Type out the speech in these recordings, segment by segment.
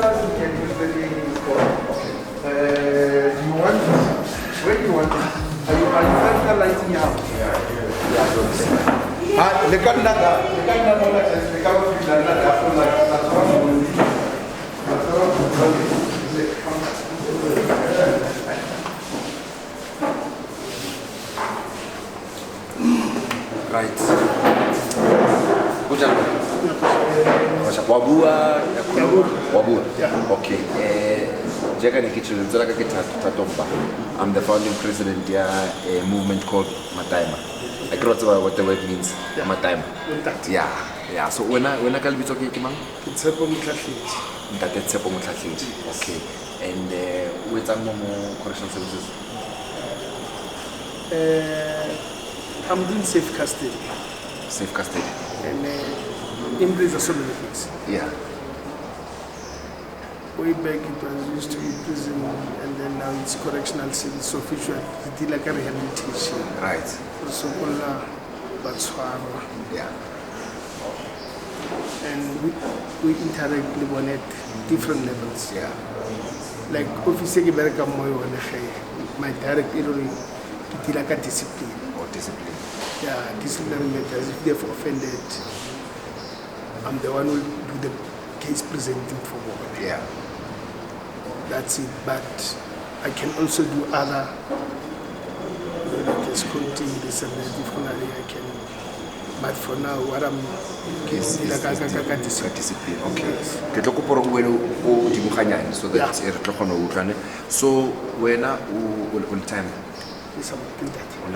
us you can use the name for. Okay. Do you want this? Where do you want this? Are you lighting out? Yeah. The right. Wabua. Okay. I'm the founding president of a movement called AMATYMA. I can't remember what the word means. AMATYMA. Yeah. So when I call it okay, Kimang? It's a pomutlatleti. That's a pomutlatleti. Okay. And what's our correctional services? I'm doing safe custody. Safe custody. And in prison, so many things. Yeah. Way back it was used to be prison, and then now it's correctional service. So officially, it's like a rehabilitation. Right. So yeah. And we interact with at different levels. Yeah. Like officer Giberka Moyo, my direct area, it's like a discipline. Or discipline. Yeah, disciplinary matters. If they've offended, I'm the one who do the case presenting for board. Yeah. That's it. But I can also do other case counting, this and that. If I can. But for now, what I'm discipline. Okay. So that's so when all time. Yes, I'm doing that. I'm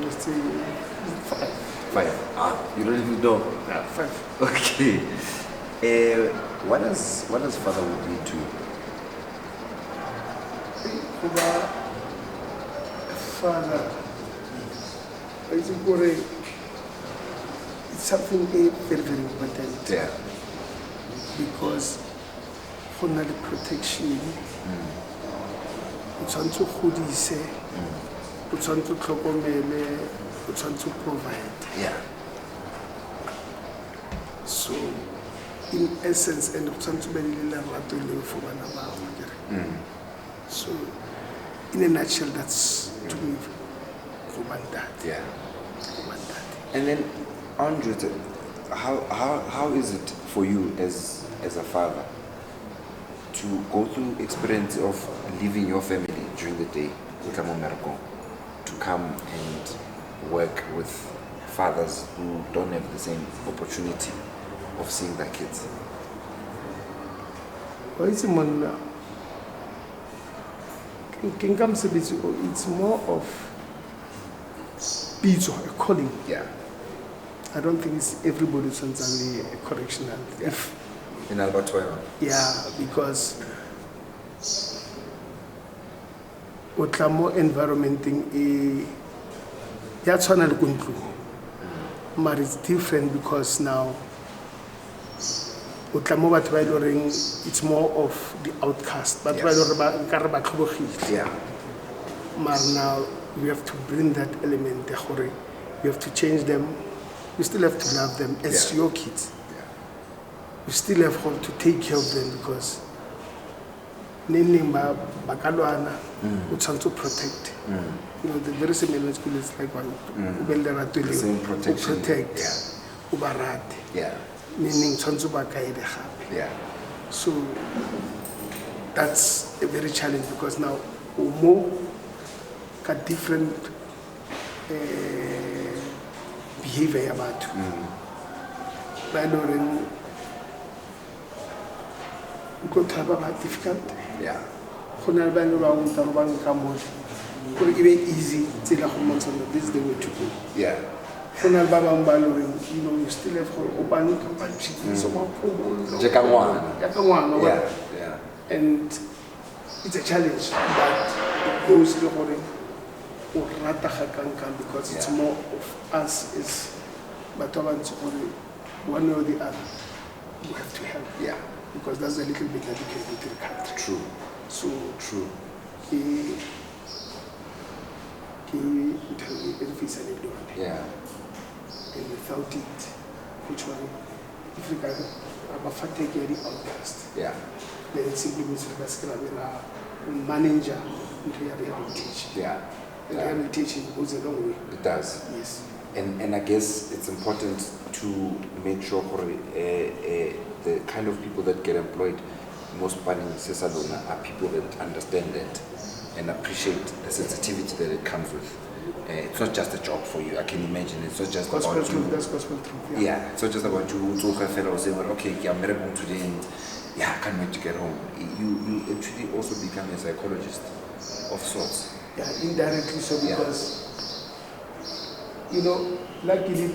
going to say 5. 5. You don't even know. Yeah, 5. Okay. What does fatherhood mean to you? Father, it's something very, very important. Yeah. Because for the protection, it's on to Khudise, it's on to Klokomele, it's on to provide. Yeah. So, in essence, and it's on to be for one of our. So, in a nutshell, that's to me, that. Yeah. And then, Andrew, how is it for you as a father to go through experience of leaving your family during the day, to come and work with fathers who don't have the same opportunity of seeing their kids? Well, it's more of a calling. Yeah. I don't think it's everybody who's only a correctional. Yeah. In Alberta. Yeah, because more environment thing but it's different because now it's more of the outcast. But yeah. Now we have to bring that element. We have to change them. You still have to love them as your kids. Yeah. You still have to take care of them because we trying to protect. You know, the very same element school is like one. The same protection. Protect. Yeah. Meaning, yeah. so that's a very challenge because now more got different behavior about difficult. Yeah. Easy, this is the way to go. Yeah. You know, you still have Yeah. And it's a challenge, but it goes because it's more of us as one way or the other. We have to help. Yeah. Because that's a little bit that you can do to the country. True. So true. Yeah. And without it, which one? If you can ba fa take ya di-outcast. Yeah. Then it simply means that that's going to be a manager into your rehabilitation. Yeah. The rehabilitation goes a long way. It does. Yes. And I guess it's important to make sure the kind of people that get employed most part in Cesalona are people that understand that and appreciate the sensitivity that it comes with. It's not just a job for you. I can imagine it's not just Gospel about you. truth, that's gospel truth. Yeah, it's not just about you talk a fellow saying, well, okay, I'm married home today and yeah, I can't wait to get home. You actually also become a psychologist of sorts. Yeah, indirectly so because you know, luckily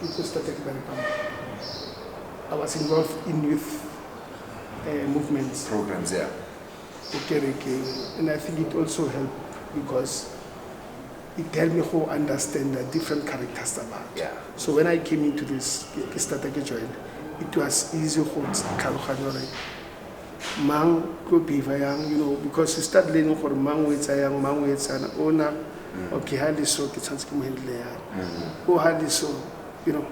people started very I was involved in youth movements. Programs, yeah. And I think it also helped because it helped me to understand the different characters about. Yeah. So when I came into this, it was easy to mang go behave young, you know, because you start learning for mang waits a young, mang waits an owner, okay, how this so gets hands come handle, oh, how this so, you know,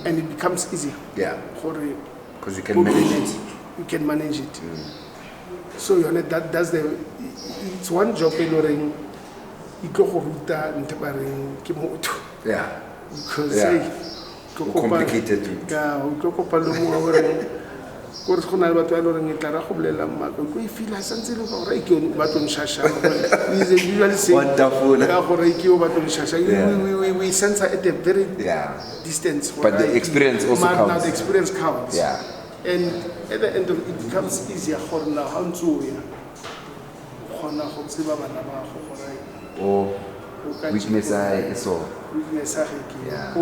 and it becomes easier. Yeah. Because you can manage it. You can manage it. So you know that's it's one job in Loring. You go for that and tabaring kimoto. Yeah. Because complicated. Yeah, we go for Paloma. Course, when I was telling you, I feel like something about Reiki, but on Shasha. We usually say, wonderful. We sense at a very distance. But the experience also counts. Now the experience counts. Yeah. And at the end of it, it becomes easier for now. Oh, weakness I saw. Weakness I yeah.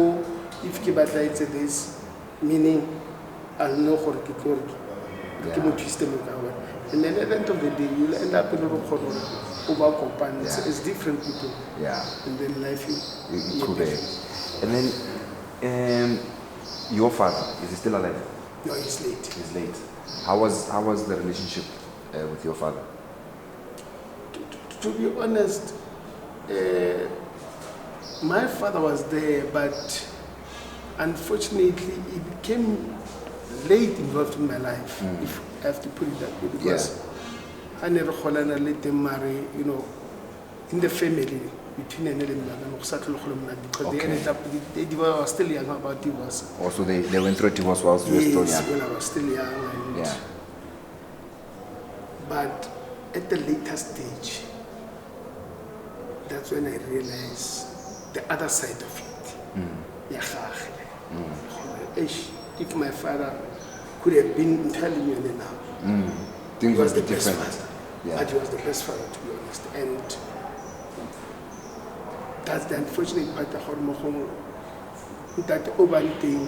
If Kibata it's this, meaning I'll know how to go. And then at the end of the day, you'll end up in a over companions. It's different people. Yeah. And then life you could be. And then your father, is he still alive? No, he's late. He's late. How was the relationship with your father? To be honest, my father was there, but unfortunately, he became late involved in my life, if I have to put it that way, because I never let them marry, you know, in the family between an and because they ended up, they were still young about divorce. Also, they went through divorce whilst you were still young. When I was still young. And but at the later stage, that's when I realized the other side of it. If my father could have been telling me now, things was the different. best father. But he was the best father, to be honest. And that's the unfortunate part of that over thing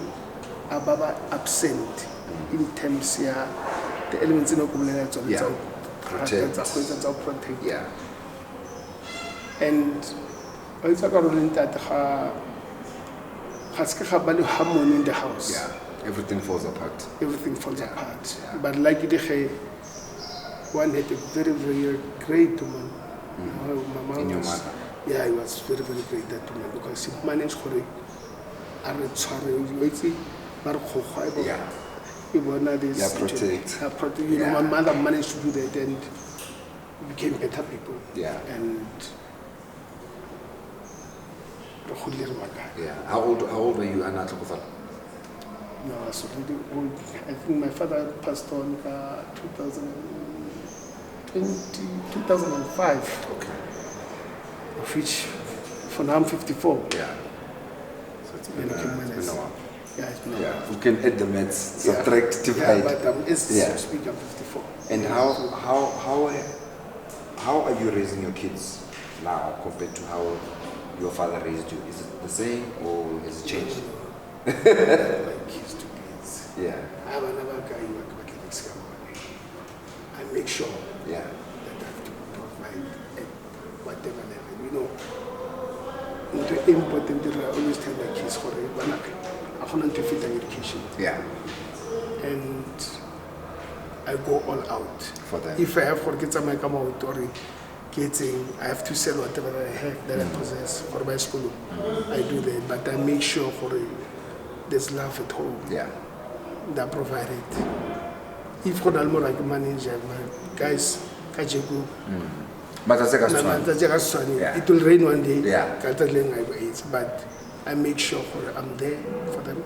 ababa absent in terms of the elements in the protect. Yeah. And it's a role that harmony in the house. Yeah. Everything falls apart. Everything falls apart. Yeah. But like one had a very, very great woman. My mom in your was, mother? Yeah, he was very, very great, that woman, because he managed to protect. You know, my mother managed to do that and became better people. Yeah. And yeah. How old were you, Anna? No, I was really old. I think my father passed on 2005. Okay. Of which, for now I'm 54. Yeah. So it's been a while. Yeah, it's been a while. We can add the maths, subtract, divide. Yeah, but it's speak, I'm 54. And how are you raising your kids now compared to how your father raised you? Is it the same or has it changed? Like kids to kids. Yeah. I have another guy who works I make sure that I have to provide at whatever level. You know, the important thing I always tell my kids for I want to fit education. Yeah. And I go all out. For them. If I have for kids, I might come out or I have to sell whatever I have that I possess for my school. I do that, but I make sure for there's love at home. Yeah. that provided. If you don't like manager, guys, it will rain one day, but I make sure I'm there for them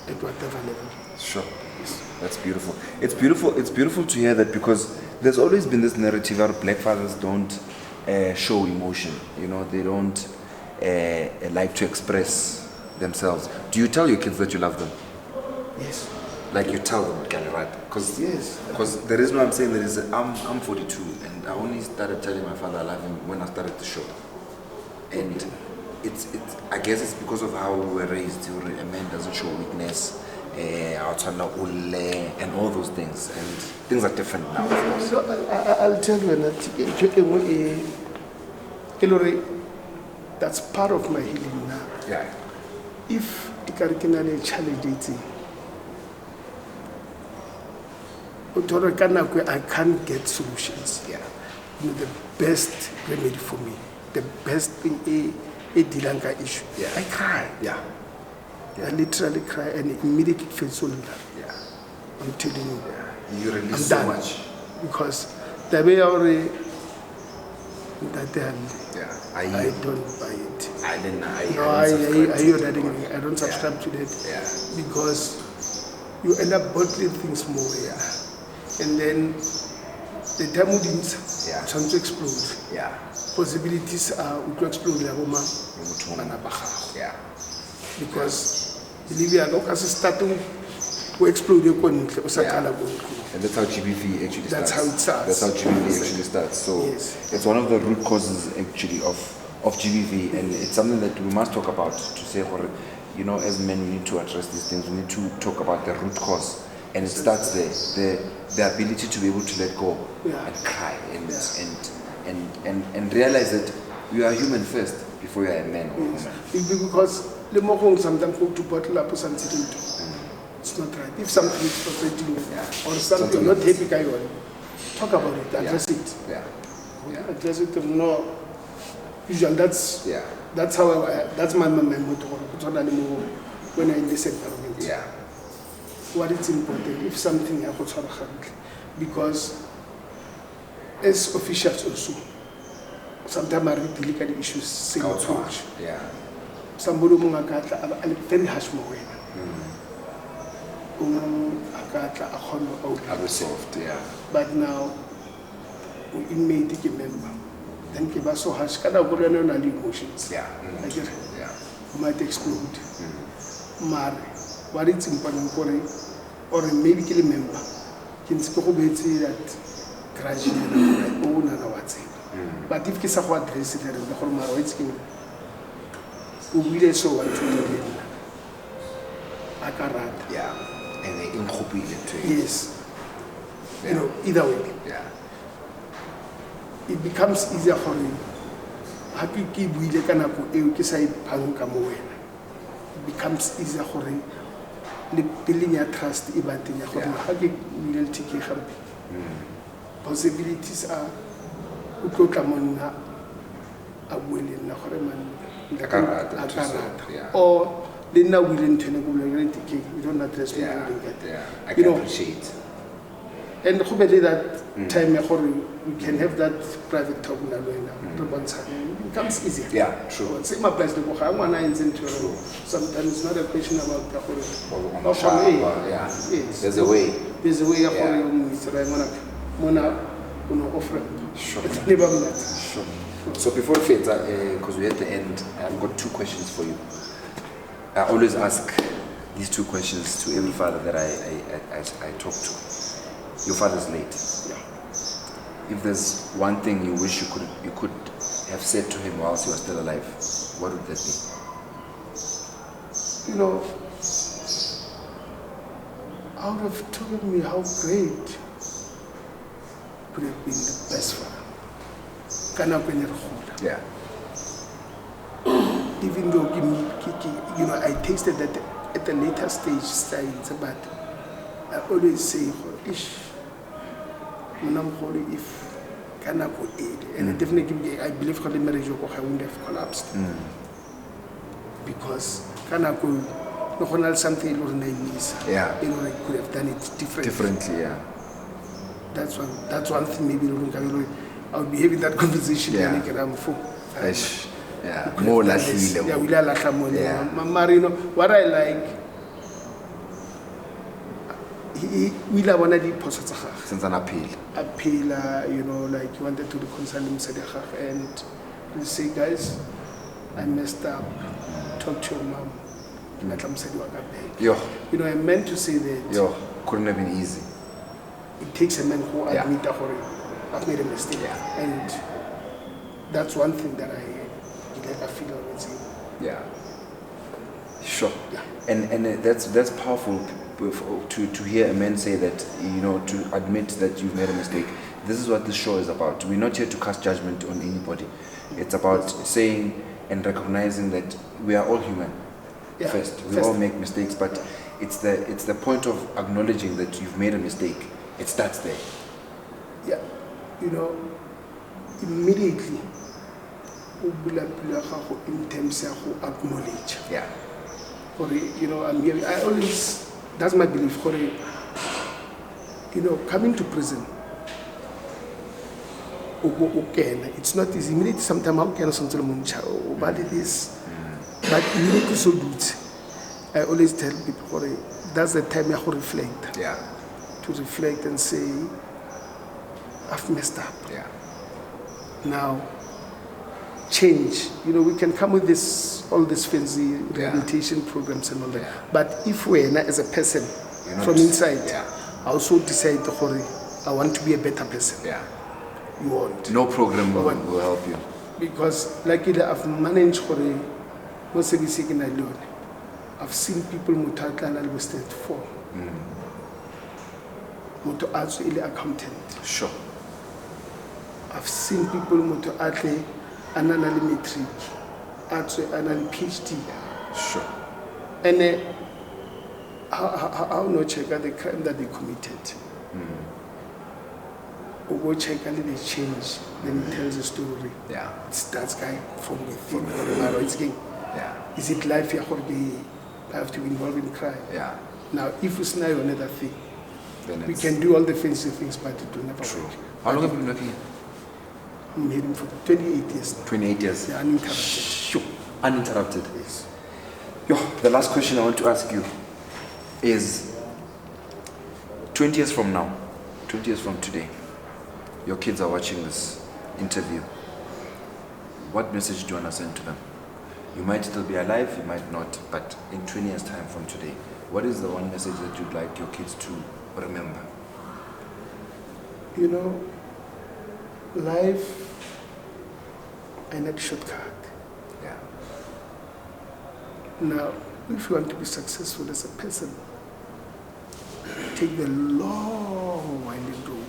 at whatever level. Sure. That's beautiful. It's beautiful. It's beautiful to hear that, because there's always been this narrative that black fathers don't show emotion. You know, they don't like to express themselves. Do you tell your kids that you love them? Yes. Like you tell them, right? Because the reason why I'm saying that is that I'm 42 and I only started telling my father I love him when I started the show. And it's I guess it's because of how we were raised. A man doesn't show weakness. And all those things, and things are different now. So I'll tell you that that's part of my healing now. Yeah. If I can challenge it, I can't get solutions. Yeah. You know, the best remedy for me, the best thing a Dilanga issue. Yeah. I cry. Yeah. I literally cry and immediately feel so loved. Yeah. I'm telling you. Yeah. You release I'm so done. much. Because the way I already I don't buy it. I don't subscribe to that. Yeah. Because you end up bottling things more. Yeah. And then the time we didn't trying to explode. Yeah. Possibilities are to explode. Yeah. Because believe me, I starting to explode. And that's how GBV actually starts. That's how it starts. That's how GBV actually starts. So it's one of the root causes actually of GBV, and it's something that we must talk about to say, you know, as men we need to address these things. We need to talk about the root cause, and it starts there. The ability to be able to let go and cry and realize that you are human first before you are a man or woman. Because the more sometimes go to bottle up something. It's not right. If something is frustrating you or something you're not happy, talk about it, address it. Address it. No, usually that's how that's my motto when I'm in this environment. Yeah. What is important, if something happens, because as officials also, sometimes I read delicate issues, say too much. Yeah. Somebody I'm very harsh more. Soft, yeah. But now, we made it a member. Then give us so harsh, kind of good emotions. Yeah. I get it. Yeah. Might explode. What is important for it, or maybe kill a member. Can say that gradually, but if you have address it, the whole marriage we will so what to do. Yeah. And they incorporate it too. Yes. You know, either way. Yeah. It becomes easier for you. Happy keep with the kind of it becomes easier for you. The building your trust, even possibilities are or they're not willing to negotiate. You don't address me. I can appreciate. And hopefully that time we can have that private talk now. It becomes easier. Yeah, true. Sometimes it's not a question about There's a way. There's a way of MONNA offering. Sure. Never met. Sure. So before we fade, because we're at the end, I've got 2 questions for you. I always ask these 2 questions to every father that I talk to. Your father's late. Yeah. If there's one thing you wish you could have said to him whilst he was still alive, what would that be? You know, I would have told me how great could have been the best father. Yeah. Even though you know, I tasted that at a later stage, but I always say, if Kanako aid, and definitely I believe the marriage wouldn't have collapsed. Because Kanako no go na le something or names. Yeah. You know, I could have done it Differently, yeah. That's one thing maybe I would be having that conversation. Yeah. Yeah, more like yeah, we like more. Yeah. Marino, what I like, we la one of the posts since an appeal, you know, like you wanted to reconcile him, and you say, guys, I messed up. Talk to your mom. Yo. You know, I meant to say that. Yo, couldn't have been easy. It takes a man who admit that I've made a mistake, and that's one thing that I feel always. Yeah. Sure. Yeah. And that's powerful to hear a man say that, you know, to admit that you've made a mistake. This is what this show is about. We're not here to cast judgment on anybody. It's about saying and recognizing that we are all human. Yeah. First, we all make mistakes, but it's the point of acknowledging that you've made a mistake. It starts there. Yeah, you know, immediately, in terms of acknowledge. Yeah. You know, I always, that's my belief. You know, coming to prison, it's not easy. Immediately, sometimes how can something but it is. But immediately, so good. I always tell people, that's the time I reflect. Yeah. To reflect and say, I've messed up. Yeah. Now, change. You know, we can come with all these fancy rehabilitation programs and all that. Yeah. But if we're not as a person from inside, I also decide I want to be a better person. Yeah. You want. No program will help you. Because like I've managed I've seen people who wasted for. Moto actually accountant. Sure. I've seen people moto actually anal metric, actually anal PhD. Sure. And how no check out the crime that they committed. Or go check and they change. Then he tells a story. Yeah. It's that guy from within. Yeah. Is it life you have to be involved in crime? Yeah. Now, if it's not another thing, then we can do all the fancy things, but it will never work. How long have you been working? I'm heading for 28 years now. 28 years? Yeah, uninterrupted. Sure. Uninterrupted? Yes. Yo, the last question I want to ask you is 20 years from now, 20 years from today, your kids are watching this interview. What message do you want to send to them? You might still be alive, you might not, but in 20 years' time from today, what is the one message that you'd like your kids to remember? You know, life is not a shortcut. Yeah. Now, if you want to be successful as a person, take the long winding road.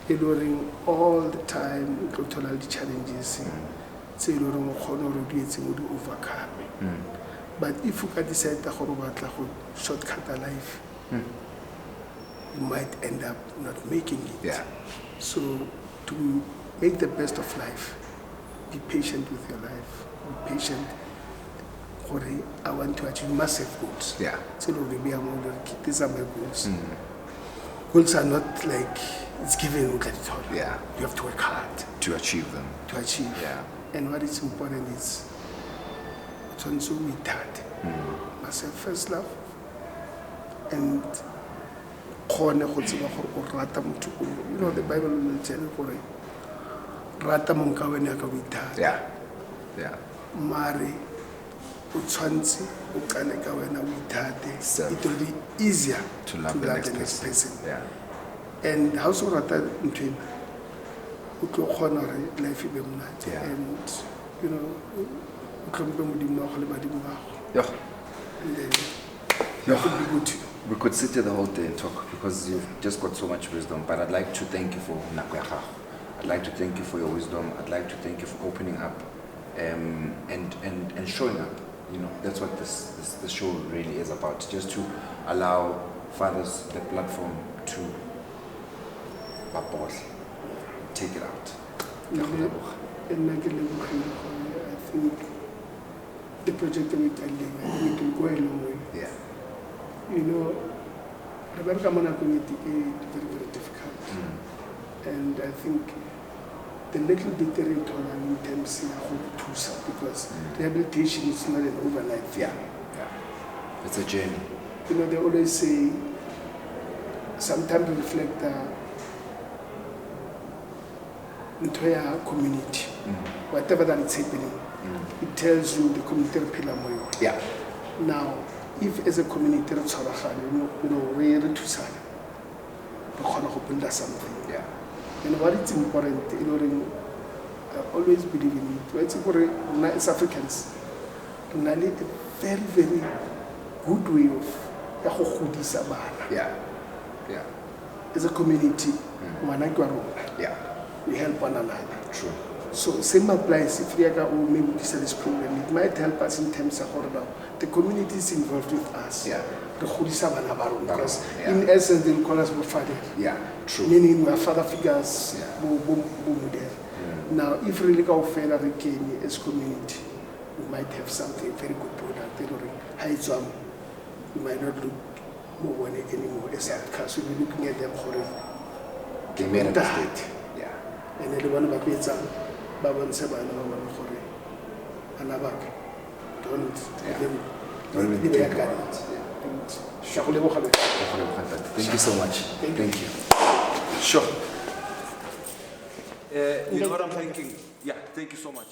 During all the time, all the challenges. Overcome. But if you can decide to shortcut life, you might end up not making it. Yeah. So to make the best of life, be patient with your life. Be patient. I want to achieve massive goals. Yeah. So these are my goals. Goals are not like it's given. Yeah. You have to work hard to achieve them. To achieve. Yeah. And what is important is also with that. Myself first love. And you know the Bible will tell you rata monka wena ka witha. Yeah. Yeah. Mari utshwantse o kane ka wena withate. It will be easier to love the next person. Yeah. And how so rata ntwena life be monate. Yeah. And you know yeah. And then that would be good too. We could sit here the whole day and talk because you've just got so much wisdom. But I'd like to thank you for Nakweha. I'd like to thank you for your wisdom. I'd like to thank you for opening up and showing up. You know, that's what this show really is about. Just to allow fathers the platform to take it out. I think the project we're telling, I think it will go a long way. Yeah. You know, Rebecca Mona community is very, very difficult. And I think the little bit they in terms of because rehabilitation is not an overnight thing. Yeah. It's a journey. You know, they always say, sometimes reflect into your community. Whatever that is happening, it tells you the community pillar more. Yeah. Now, if as a community, we are to sign, we build something. Yeah. And what is important, I always believe in it. It's important as Africans to lead a very, very good way of Yeah. Yeah. as a community. Yeah. We help one another. True. So same applies if we are maybe this program. It might help us in terms of the community is involved with us. Yeah. Because in essence they will call us father. Yeah. True. Meaning we are father figures. Yeah. Now if really go further again as community, we might have something very good product. We might not look more anymore as outcasts. We'll be looking at them for They made a mistake. Yeah. And then the one about pizza, Baban Seba and Baban Hore. And Abak. Don't Don't be think a about guy. it. Thank you so much. Thank you. Sure. You know what I'm thinking? Yeah, thank you so much.